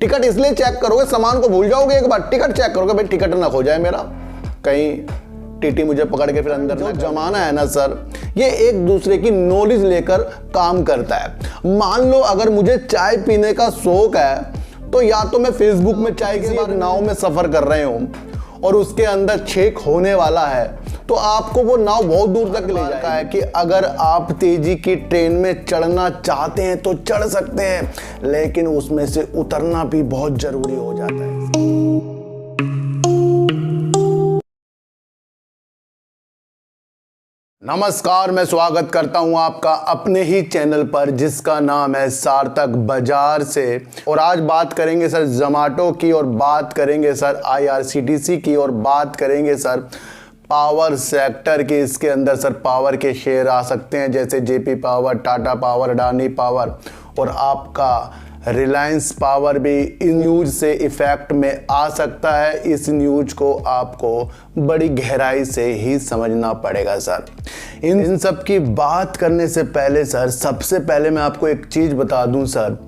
Ticket इसलिए check करोगे, सामान को भूल जाओगे, एक बार टिकट चेक करोगे, भाई टिकट ना खो जाए मेरा, कहीं टीटी मुझे पकड़ के फिर अंदर। जो जमाना है ना सर, ये एक दूसरे की नॉलेज लेकर काम करता है। मान लो अगर मुझे चाय पीने का शौक है तो या तो मैं फेसबुक में चाय के बाद नाव में सफर कर रहे हूँ और उसके अंदर छेक होने वाला है तो आपको वो नाव बहुत दूर तक ले जाएगा है कि अगर आप तेजी की ट्रेन में चढ़ना चाहते हैं तो चढ़ सकते हैं, लेकिन उसमें से उतरना भी बहुत जरूरी हो जाता है। नमस्कार, मैं स्वागत करता हूं आपका अपने ही चैनल पर जिसका नाम है सार्थक बाजार से। और आज बात करेंगे सर जोमैटो की, और बात करेंगे सर आईआरसीटीसी की, और बात करेंगे सर पावर सेक्टर की। इसके अंदर सर पावर के शेयर आ सकते हैं जैसे JP power, Tata power, Adani power, और आपका रिलायंस पावर भी इन न्यूज से इफेक्ट में आ सकता है। इस न्यूज को आपको बड़ी गहराई से ही समझना पड़ेगा सर। इन सब की बात करने से पहले सर, सबसे पहले मैं आपको एक चीज बता दूं सर,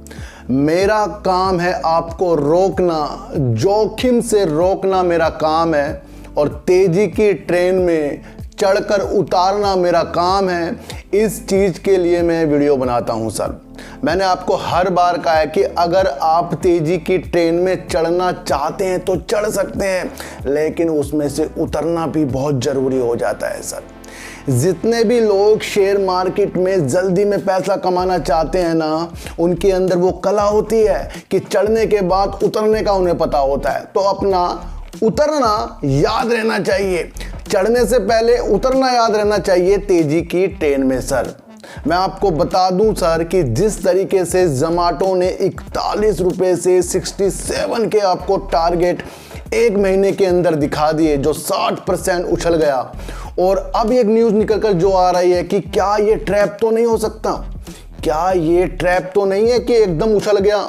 मेरा काम है आपको रोकना, जोखिम से रोकना मेरा काम है, और तेजी की ट्रेन में चढ़कर उतारना मेरा काम है। इस चीज के लिए मैं वीडियो बनाता हूं सर। मैंने आपको हर बार कहा है कि अगर आप तेजी की ट्रेन में चढ़ना चाहते हैं तो चढ़ सकते हैं, लेकिन उसमें से उतरना भी बहुत जरूरी हो जाता है सर। जितने भी लोग शेयर मार्केट में जल्दी में पैसा कमाना चाहते हैं ना, उनके अंदर वो कला होती है कि चढ़ने के बाद उतरने का उन्हें पता होता है। तो अपना उतरना याद रहना चाहिए, चढ़ने से पहले उतरना याद रहना चाहिए तेजी की ट्रेन में सर। मैं आपको बता दूं सर कि जिस तरीके से जोमैटो ने 41 रुपए से 67 के आपको टारगेट एक महीने के अंदर दिखा दिए, जो 60% उछल गया। और अब एक न्यूज़ निकलकर जो आ रही है कि क्या ये ट्रैप तो नहीं हो सकता, क्या ये ट्रैप तो नहीं है कि एकदम उछल गया।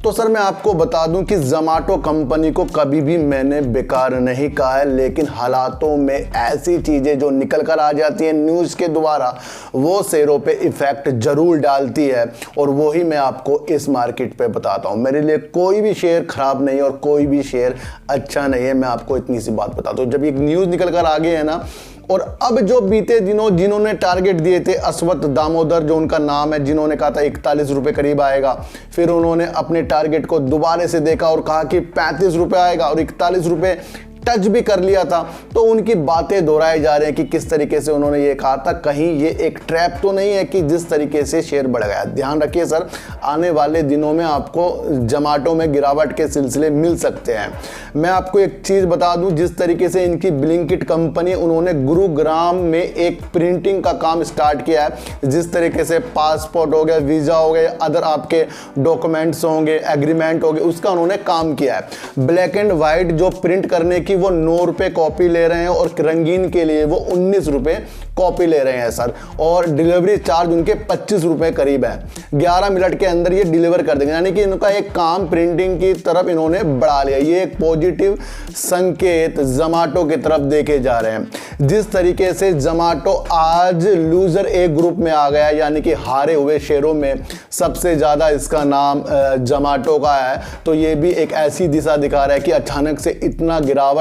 तो सर मैं आपको बता दूं कि जोमैटो कंपनी को कभी भी मैंने बेकार नहीं कहा है, लेकिन हालातों में ऐसी चीज़ें जो निकल कर आ जाती हैं न्यूज़ के द्वारा, वो शेयरों पे इफ़ेक्ट जरूर डालती है, और वो ही मैं आपको इस मार्केट पे बताता हूँ। मेरे लिए कोई भी शेयर ख़राब नहीं है और कोई भी शेयर अच्छा नहीं है, मैं आपको इतनी सी बात बताता हूँ। जब एक न्यूज़ निकल कर आ गए है ना, और अब जो बीते दिनों जिन्होंने टारगेट दिए थे, अश्वत्थ दामोदर जो उनका नाम है, जिन्होंने कहा था 41 रुपये करीब आएगा, फिर उन्होंने अपने टारगेट को दोबारा से देखा और कहा कि 35 रुपये आएगा, और 41 रुपये टच भी कर लिया था। तो उनकी बातें दोहराई जा रही हैं कि किस तरीके से उन्होंने ये कहा था, कहीं ये एक ट्रैप तो नहीं है कि जिस तरीके से शेयर बढ़ गया। ध्यान रखिए सर, आने वाले दिनों में आपको जोमैटो में गिरावट के सिलसिले मिल सकते हैं। मैं आपको एक चीज़ बता दूं, जिस तरीके से इनकी ब्लिंकिट कंपनी, उन्होंने गुरुग्राम में एक प्रिंटिंग का काम स्टार्ट किया है। जिस तरीके से पासपोर्ट हो गया, वीज़ा हो गए, अदर आपके डॉक्यूमेंट्स होंगे, एग्रीमेंट हो गए, उसका उन्होंने काम किया है। ब्लैक एंड वाइट जो प्रिंट करने की वो 9 रुपये कॉपी ले रहे हैं, और रंगीन के लिए वो 19 रुपये कॉपी ले रहे हैं सर। और डिलीवरी चार्ज उनके 25 रुपये करीब है। 11 मिनट के अंदर ये डिलीवर कर देंगे, यानी कि इनका एक काम प्रिंटिंग की तरफ इन्होंने बढ़ा लिया। ये एक पॉजिटिव संकेत जोमैटो की तरफ देखे जा रहे हैं। जिस तरीके से जोमैटो आज लूजर ए ग्रुप में आ गया, यानी कि हारे हुए शेयरों में सबसे ज़्यादा इसका नाम जोमैटो का है, तो ये भी एक ऐसी दिशा दिखा रहा है कि अचानक से इतना गिरावट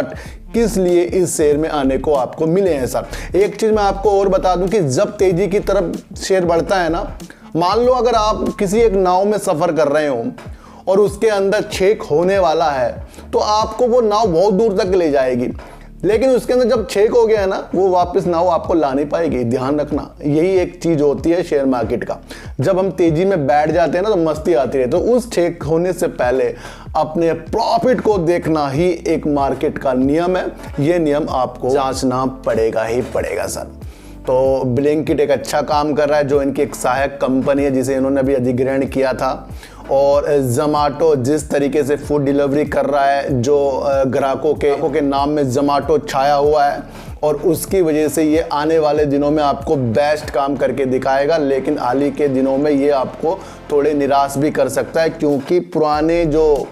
किस लिए इस शेयर में आने को आपको मिले हैं सर। एक चीज मैं आपको और बता दूं कि जब तेजी की तरफ शेयर बढ़ता है ना, मान लो अगर आप किसी एक नाव में सफर कर रहे हो और उसके अंदर छेक होने वाला है, तो आपको वो नाव बहुत दूर तक ले जाएगी, लेकिन उसके अंदर जब छेक हो गया है ना, वो वापस नाव आपको ला नहीं पाएगी। ध्यान रखना, यही एक चीज होती है शेयर मार्केट का। जब हम तेजी में बैठ जाते हैं ना, तो मस्ती आती है। तो उस छेक होने से पहले अपने प्रॉफिट को देखना ही एक मार्केट का नियम है। ये नियम आपको जांचना पड़ेगा ही पड़ेगा सर। तो ब्लिंकिट एक अच्छा काम कर रहा है, जो इनकी एक सहायक कंपनी है जिसे इन्होंने अभी अधिग्रहण किया था। और जोमैटो जिस तरीके से फूड डिलीवरी कर रहा है, जो ग्राहकों के नाम में जोमैटो छाया हुआ है, और उसकी वजह से ये आने वाले दिनों में आपको बेस्ट काम करके दिखाएगा। लेकिन हाल ही के दिनों में ये आपको थोड़े निराश भी कर सकता है, क्योंकि पुराने जो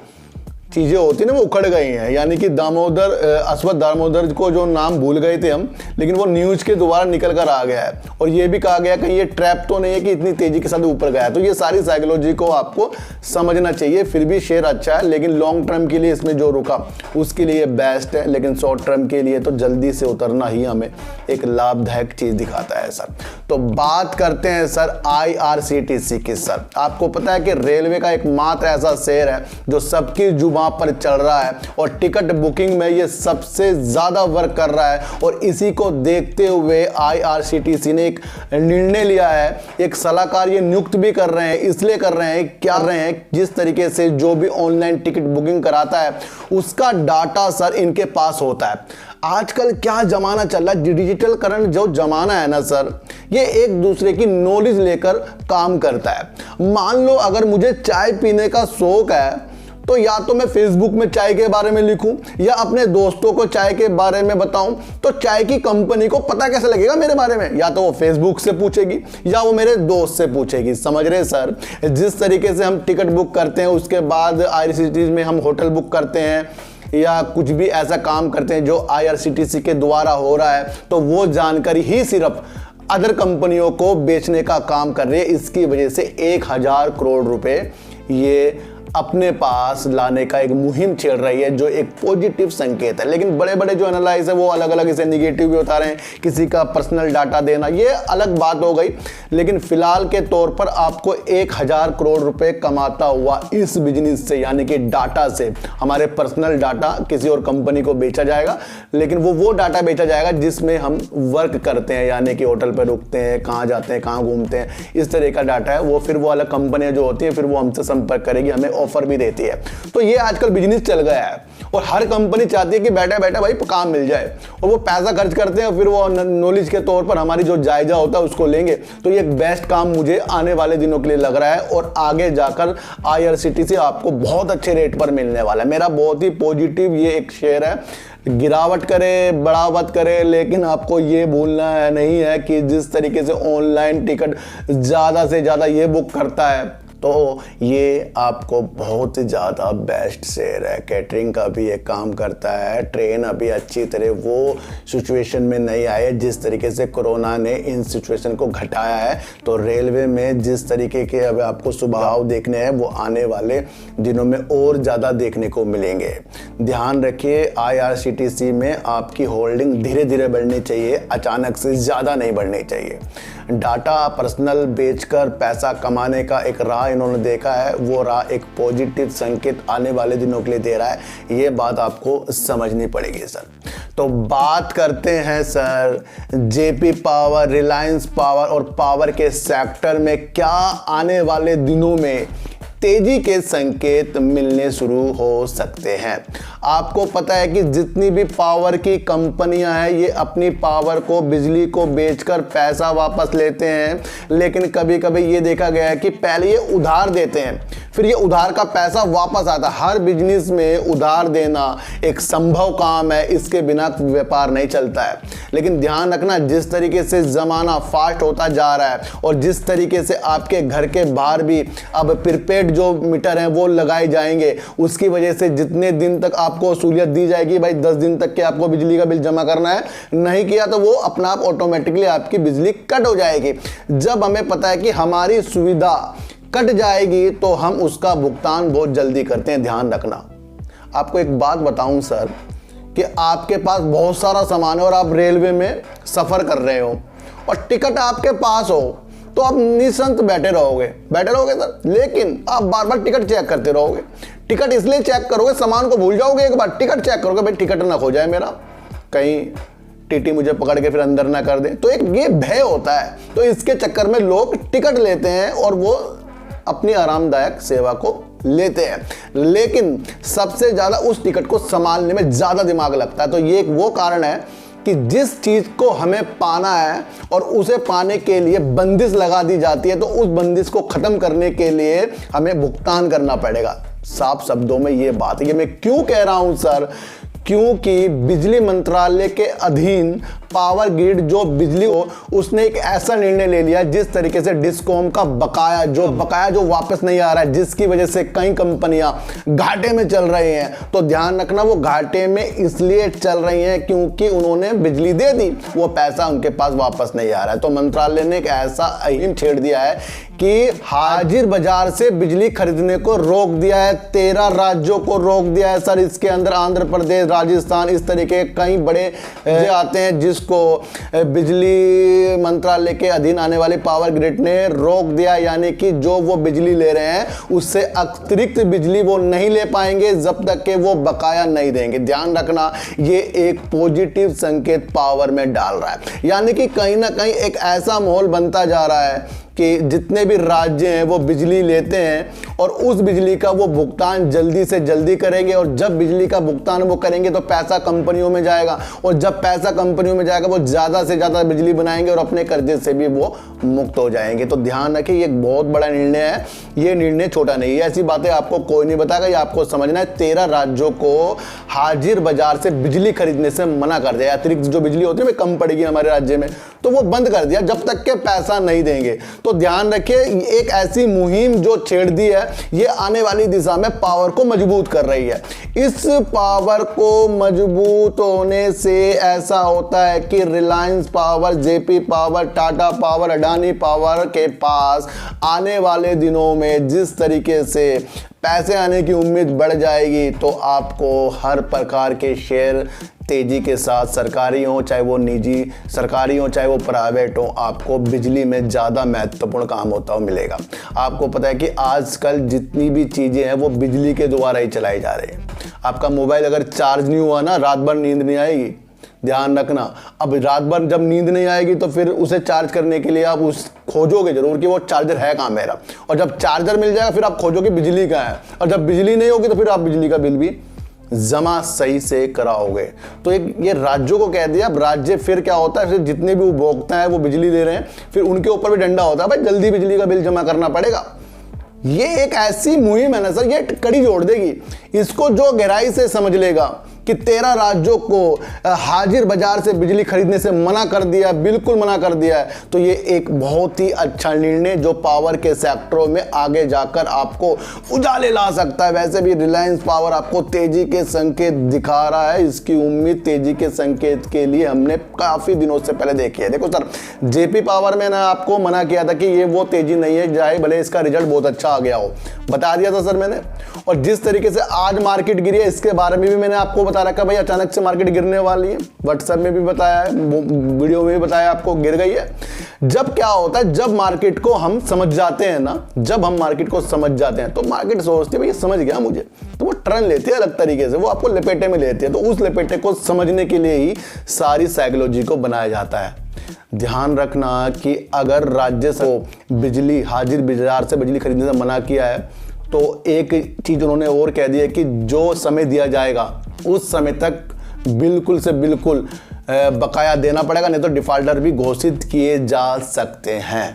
चीज़ें होती ना वो उखड़ गई हैं, यानी कि दामोदर अश्वत्थ दामोदर को जो नाम भूल गए थे हम, लेकिन वो न्यूज़ के दोबारा निकल कर आ गया है। और ये भी कहा गया कि ये ट्रैप तो नहीं है कि इतनी तेज़ी के साथ ऊपर गया है। तो ये सारी साइकोलॉजी को आपको समझना चाहिए। फिर भी शेयर अच्छा है, लेकिन लॉन्ग टर्म के लिए इसमें जो रुका उसके लिए बेस्ट है, लेकिन शॉर्ट टर्म के लिए तो जल्दी से उतरना ही हमें एक लाभदायक चीज़ दिखाता है सर। तो बात करते हैं सर IRCTC की। सर आपको पता है कि रेलवे का एकमात्र ऐसा शेयर है जो सबकी जुबान पर चल रहा है और टिकट बुकिंग में ये सबसे ज्यादा वर्क कर रहा है। और इसी को देखते हुए IRCTC ने एक निर्णय लिया है, एक सलाहकार ये नियुक्त भी कर रहे हैं। इसलिए कर रहे हैं क्या कर रहे हैं, जिस तरीके से जो भी ऑनलाइन टिकट बुकिंग कराता है उसका डाटा सर इनके पास होता है। आजकल क्या जमाना चल रहा है, डिजिटलकरण जो जमाना है ना सर, ये एक दूसरे की नॉलेज लेकर काम करता है। मान लो अगर मुझे चाय पीने का शौक है तो या तो मैं फेसबुक में चाय के बारे में लिखूं या अपने दोस्तों को चाय के बारे में बताऊं, तो चाय की कंपनी को पता कैसे लगेगा मेरे बारे में? या तो वो फेसबुक से पूछेगी या वो मेरे दोस्त से पूछेगी। समझ रहे सर? जिस तरीके से हम टिकट बुक करते हैं, उसके बाद IRCTC में हम होटल बुक करते हैं या कुछ भी ऐसा काम करते हैं जो IRCTC के द्वारा हो रहा है, तो वो जानकारी ही सिर्फ अदर कंपनियों को बेचने का काम कर रही है। इसकी वजह से 1000 करोड़ रुपए ये अपने पास लाने का एक मुहिम चल रही है, जो एक पॉजिटिव संकेत है। लेकिन बड़े बड़े जो एनालाइज है वो अलग अलग इसे निगेटिव भी बता रहे हैं। किसी का पर्सनल डाटा देना ये अलग बात हो गई, लेकिन फिलहाल के तौर पर आपको 1000 करोड़ रुपए कमाता हुआ इस बिजनेस से, यानी कि डाटा से, हमारे पर्सनल डाटा किसी और कंपनी को बेचा जाएगा। लेकिन वो डाटा बेचा जाएगा जिसमें हम वर्क करते हैं, यानी कि होटल पर रुकते हैं, कहाँ जाते हैं, कहाँ घूमते हैं, इस तरह का डाटा है। वो फिर वो अलग कंपनियां जो होती है फिर वो हमसे संपर्क करेगी, हमें ऑफर भी देती है। तो ये आजकल बिजनेस चल गया है और हर कंपनी चाहती है कि बैठे बैठे भाई काम मिल जाए, और वो पैसा खर्च करते हैं, फिर वो नॉलेज के तौर पर हमारी जो जायजा होता है उसको लेंगे। तो ये एक बेस्ट काम मुझे आने वाले दिनों के लिए लग रहा है और आगे जाकर IRCTC आपको बहुत अच्छे रेट पर मिलने वाला है। मेरा बहुत ही पॉजिटिव ये एक शेयर है। गिरावट करे बढ़ावट करे, लेकिन आपको ये भूलना है नहीं है कि जिस तरीके से ऑनलाइन टिकट ज़्यादा से ज़्यादा ये बुक करता है, तो ये आपको बहुत ज़्यादा बेस्ट शेयर है। कैटरिंग का भी एक काम करता है। ट्रेन अभी अच्छी तरह वो सिचुएशन में नहीं आए जिस तरीके से कोरोना ने इन सिचुएशन को घटाया है। तो रेलवे में जिस तरीके के अब आपको सुधार देखने हैं वो आने वाले दिनों में और ज़्यादा देखने को मिलेंगे। ध्यान रखिए, IRCTC में आपकी होल्डिंग धीरे धीरे बढ़नी चाहिए, अचानक से ज़्यादा नहीं बढ़नी चाहिए। डाटा पर्सनल बेचकर पैसा कमाने का एक राह इन्होंने देखा है, वो राह एक पॉजिटिव संकेत आने वाले दिनों के लिए दे रहा है। ये बात आपको समझनी पड़ेगी सर। तो बात करते हैं sir JP power, Reliance power और पावर के सेक्टर में क्या आने वाले दिनों में तेजी के संकेत मिलने शुरू हो सकते हैं। आपको पता है कि जितनी भी पावर की कंपनियां हैं ये अपनी पावर को, बिजली को बेचकर पैसा वापस लेते हैं, लेकिन कभी कभी ये देखा गया है कि पहले ये उधार देते हैं, फिर ये उधार का पैसा वापस आता है। हर बिजनेस में उधार देना एक संभव काम है, इसके बिना व्यापार नहीं चलता है। लेकिन ध्यान रखना, जिस तरीके से ज़माना फास्ट होता जा रहा है और जिस तरीके से आपके घर के बाहर भी अब प्रीपेड जो मीटर हैं वो लगाए जाएंगे, उसकी वजह से जितने दिन तक आपको सहूलियत दी जाएगी, भाई 10 दिन तक के आपको बिजली का बिल जमा करना है, नहीं किया तो वो अपना आप ऑटोमेटिकली आपकी बिजली कट हो जाएगी। जब हमें पता है कि हमारी सुविधा कट जाएगी तो हम उसका भुगतान बहुत जल्दी करते हैं। ध्यान रखना। आपको एक बात बताऊं सर कि आपके पास बहुत सारा सामान है और आप रेलवे में सफ़र कर रहे हो और टिकट आपके पास हो, तो आप निश्चिंत बैठे रहोगे सर, लेकिन आप बार बार टिकट चेक करते रहोगे। टिकट इसलिए चेक करोगे, सामान को भूल जाओगे, एक बार टिकट चेक करोगे, भाई टिकट ना खो जाए मेरा, कहीं टीटी मुझे पकड़ के फिर अंदर ना कर दे। तो एक ये भय होता है। तो इसके चक्कर में लोग टिकट लेते हैं और वो अपनी आरामदायक सेवा को लेते हैं, लेकिन सबसे ज़्यादा उस टिकट को संभालने में ज़्यादा दिमाग लगता है। तो ये एक वो कारण है कि जिस चीज़ को हमें पाना है और उसे पाने के लिए बंदिश लगा दी जाती है, तो उस बंदिश को ख़त्म करने के लिए हमें भुगतान करना पड़ेगा। साफ शब्दों में ये बात है। ये मैं क्यों कह रहा हूं सर, क्योंकि बिजली मंत्रालय के अधीन पावर ग्रिड जो बिजली हो, उसने एक ऐसा निर्णय ले लिया जिस तरीके से डिस्कॉम का बकाया जो वापस नहीं आ रहा है, जिसकी वजह से कई कंपनियां घाटे में चल रही हैं। तो ध्यान रखना, वो घाटे में इसलिए चल रही हैं क्योंकि उन्होंने बिजली दे दी, वो पैसा उनके पास वापस नहीं आ रहा है। तो मंत्रालय ने एक ऐसा अहीम छेड़ दिया है कि हाजिर बाजार से बिजली खरीदने को रोक दिया है। 13 राज्यों को रोक दिया है सर। इसके अंदर आंध्र प्रदेश, राजस्थान, इस तरीके के कई बड़े आते हैं जिसको बिजली मंत्रालय के अधीन आने वाली पावर ग्रिड ने रोक दिया, यानी कि जो वो बिजली ले रहे हैं उससे अतिरिक्त बिजली वो नहीं ले पाएंगे जब तक कि वो बकाया नहीं देंगे। ध्यान रखना, ये एक पॉजिटिव संकेत पावर में डाल रहा है, यानी कि कहीं ना कहीं एक ऐसा माहौल बनता जा रहा है कि जितने भी राज्य हैं वो बिजली लेते हैं और उस बिजली का वो भुगतान जल्दी से जल्दी करेंगे, और जब बिजली का भुगतान वो करेंगे तो पैसा कंपनियों में जाएगा, और जब पैसा कंपनियों में जाएगा वो ज़्यादा से ज़्यादा बिजली बनाएंगे और अपने कर्जे से भी वो मुक्त हो जाएंगे। तो ध्यान रखिए, ये एक बहुत बड़ा निर्णय है, ये निर्णय छोटा नहीं है। ऐसी बातें आपको कोई नहीं बताएगा, ये आपको समझना है। 13 राज्यों को हाजिर बाजार से बिजली खरीदने से मना कर दिया। अतिरिक्त जो बिजली होती है कम पड़ेगी हमारे राज्य में, तो वो बंद कर दिया जब तक के पैसा नहीं देंगे। तो ध्यान रखिए, एक ऐसी मुहिम जो छेड़ दी है, ये आने वाली दिशा में पावर को मजबूत कर रही है। इस पावर को मजबूत होने से ऐसा होता है कि Reliance power, JP power, Tata power, Adani power के पास आने वाले दिनों में जिस तरीके से पैसे आने की उम्मीद बढ़ जाएगी, तो आपको हर प्रकार के शेयर तेजी के साथ, सरकारी हो चाहे वो निजी, सरकारी हो चाहे वो प्राइवेट हो, आपको बिजली में ज़्यादा महत्वपूर्ण काम होता हुआ मिलेगा। आपको पता है कि आजकल जितनी भी चीज़ें हैं वो बिजली के द्वारा ही चलाई जा रही हैं। आपका मोबाइल अगर चार्ज नहीं हुआ ना, रात भर नींद नहीं आएगी। ध्यान रखना, अब रात भर जब नींद नहीं आएगी तो फिर उसे चार्ज करने के लिए आप खोजोगे जरूर कि वो चार्जर है कहाँ मेरा, और जब चार्जर मिल जाएगा फिर आप खोजोगे बिजली कहाँ है, और जब बिजली नहीं होगी तो फिर आप बिजली का बिल भी जमा सही से कराओगे। तो एक ये राज्यों को कह दिया। अब राज्य फिर क्या होता है, फिर जितने भी उपभोक्ता हैं वो बिजली दे रहे हैं, फिर उनके ऊपर भी डंडा होता है, भाई जल्दी बिजली का बिल जमा करना पड़ेगा। ये एक ऐसी मुहिम है ना सर, ये कड़ी जोड़ देगी। इसको जो गहराई से समझ लेगा कि 13 राज्यों को हाजिर बाजार से बिजली खरीदने से मना कर दिया, बिल्कुल मना कर दिया है, तो ये एक बहुत ही अच्छा निर्णय जो पावर के सेक्टरों में आगे जाकर आपको उजाले ला सकता है। वैसे भी रिलायंस पावर आपको तेजी के संकेत दिखा रहा है, इसकी उम्मीद तेजी के संकेत के लिए हमने काफी दिनों से पहले देखी है। देखो सर, जेपी पावर में ना आपको मना किया था कि ये वो तेजी नहीं है, चाहे भले इसका रिजल्ट बहुत अच्छा आ गया हो, बता दिया था सर मैंने। और जिस तरीके से आज मार्केट गिरी है, इसके बारे में भी मैंने आपको बता रखा भाई, अचानक से मार्केट गिरने वाली है। व्हाट्सएप में भी बताया है, वीडियो में भी बताया आपको, गिर गई है। जब क्या होता है, जब मार्केट को हम समझ जाते हैं ना, जब हम मार्केट को समझ जाते हैं तो मार्केट सोचती है भाई ये समझ गया मुझे, तो वो टर्न लेती है अलग तरीके से, वो आपको लपेटे में लेती है। तो उस लपेटे को समझने के लिए ही सारी साइकोलॉजी को बनाया जाता है। ध्यान रखना कि अगर राज्य को बिजली हाजिर बाजार से बिजली खरीदने से मना किया है, तो एक चीज उन्होंने और कह दी है कि जो समय दिया जाएगा उस समय तक बिल्कुल से बिल्कुल बकाया देना पड़ेगा, नहीं तो डिफॉल्टर भी घोषित किए जा सकते हैं।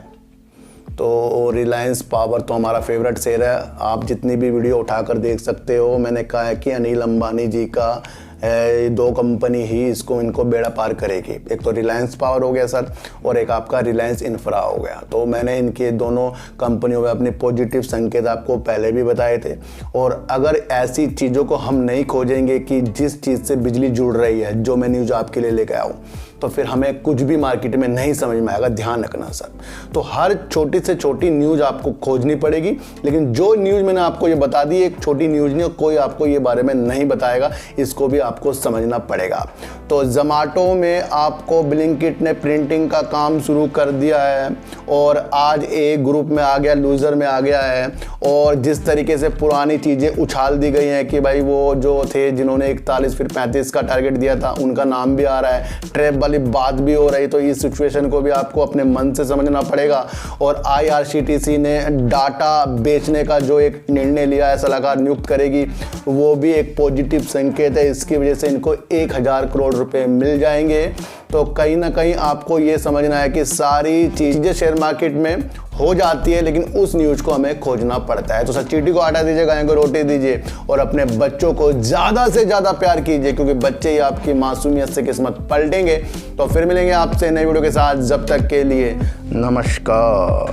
तो रिलायंस पावर तो हमारा फेवरेट शेयर है, आप जितनी भी वीडियो उठाकर देख सकते हो। मैंने कहा है कि अनिल अंबानी जी का दो कंपनी ही इनको बेड़ा पार करेगी, एक तो रिलायंस पावर हो गया सर, और एक आपका रिलायंस इंफ्रा हो गया। तो मैंने इनके दोनों कंपनियों में अपने पॉजिटिव संकेत आपको पहले भी बताए थे। और अगर ऐसी चीज़ों को हम नहीं खोजेंगे कि जिस चीज़ से बिजली जुड़ रही है, जो मैं न्यूज़ आपके लिए लेकर आया हूँ, तो फिर हमें कुछ भी मार्केट में नहीं समझ में आएगा। ध्यान रखना सर, तो हर छोटी से छोटी न्यूज़ आपको खोजनी पड़ेगी, लेकिन जो न्यूज़ मैंने आपको ये बता दी एक छोटी न्यूज़ नहीं, कोई आपको ये बारे में नहीं बताएगा, इसको भी आपको समझना पड़ेगा। तो ज़ोमैटो में आपको ब्लिंकिट ने प्रिंटिंग का काम शुरू कर दिया है, और आज एक ग्रुप में आ गया, लूज़र में आ गया है। और जिस तरीके से पुरानी चीज़ें उछाल दी गई हैं कि भाई वो जो थे जिन्होंने 41 फिर 35 का टारगेट दिया था, उनका नाम भी आ रहा है। ट्रैप वाली वाली बात भी हो रही, तो इस सिचुएशन को भी आपको अपने मन से समझना पड़ेगा। और IRCTC ने डाटा बेचने का जो एक निर्णय लिया है, सलाहकार नियुक्त करेगी, वो भी एक पॉजिटिव संकेत है। इसकी वजह से इनको 1000 करोड़ रुपए मिल जाएंगे। तो कहीं ना कहीं आपको ये समझना है कि सारी चीज़ें शेयर मार्केट में हो जाती है, लेकिन उस न्यूज़ को हमें खोजना पड़ता है। तो सर चींटी को आटा दीजिए, गाय को रोटी दीजिए और अपने बच्चों को ज़्यादा से ज़्यादा प्यार कीजिए, क्योंकि बच्चे ही आपकी मासूमियत से किस्मत पलटेंगे। तो फिर मिलेंगे आपसे नई वीडियो के साथ, जब तक के लिए नमस्कार।